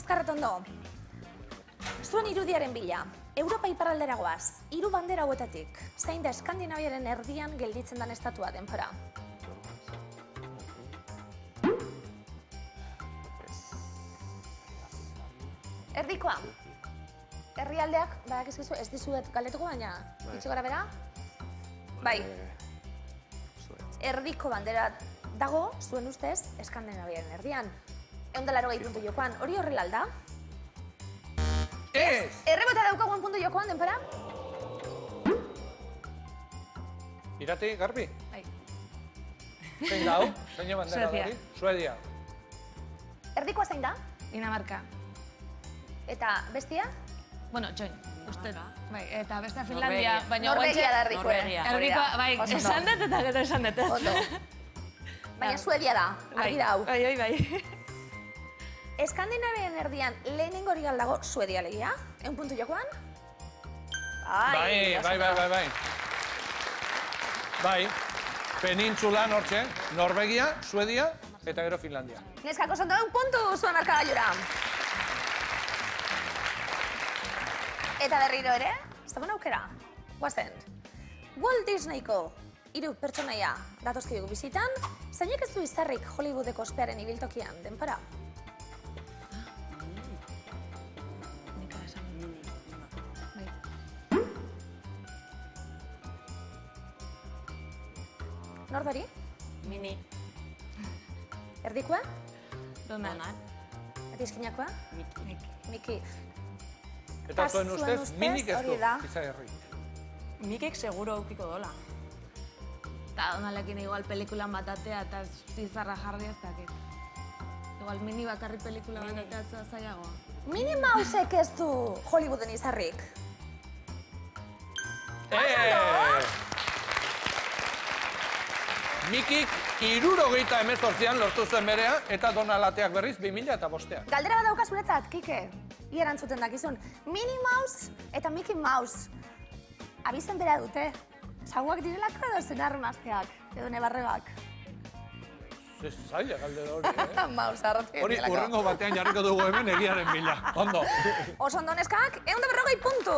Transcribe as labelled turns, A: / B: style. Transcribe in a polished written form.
A: Azkarretondo. Zuen irudiaren bila, Europa iparraldera goaz, 3 bandera hauetatik, zein da Eskandinaviaren erdian gelditzen den estatua denpora? Erdikoa. Herrialdeak, badakizkizu, ez dizuet galdetuko baina, itxi gara bera? Bai. Erdiko bandera dago, zuen ustez, Eskandinaviaren erdian. 180 puntu jokoan, hori horrela alda?
B: Ez!
A: Errebota daukaguen puntu jokoan, denpora?
B: Irati, Garbi?
C: Bai.
B: Zein dau? Zein bandera
C: Suedia.
B: dari? Suedia.
A: Erdikoa zein da?
C: Dinamarka.
A: Eta bestia?
C: Bueno, txoin, uste. Bai, eta beste Finlandia, baina
A: Norvegia da erdikoa.
C: Erdikoa, bai, esan dut eta gero esan dut.
A: Ondo. Baina Suedia da, argi da hau.
C: Bai.
A: Eskandinaviaren erdian lehenengo hori dago Suedia legia? 1 puntu jokoan?
B: Bai. Bai, penintzulan hortxe, Norvegia, Suedia eta gero Finlandia.
A: Neskako zondo 1 puntu zuen markagailura. Eta berriro ere, zagoen aukera, guazen. Walt Disneyko 3 pertsonaia datozki dugu bizitan, zeinek ez du izarrik Hollywoodeko ospearen ibiltokian, denpora? Nordari?
D: Mini.
A: Erdikoa?
C: Donald.
A: Eta izkinakoa? Miki.
B: Eta zuen ustez, minik ez du
A: hori da.
B: izagirri.
D: Mikek seguro aukiko dola.
C: Eta Donaldekin igual pelikulan batatea eta izarra jarri ez dakit. Igual mini bakarri pelikula batatea zailagoa.
A: Minnie Mousek ez du Hollywooden izarrik.
B: Mikik 78an lortu zuen berea eta Donalateak berriz 2005an.
A: Galdera bat dauka zuretzat, Kike. Ia erantzuten dakizun. Minnie Mouse eta Mickey Mouse abizen bera dute. Zaguak direlako edo zenar mazteak, edo nebarrebak.
B: Zaila galdera hori,
A: Mouse arrotik
B: Hori urrengo batean jarriko dugu hemen egiaren bila. Ondo.
A: Oso ondo neskak, 140 puntu.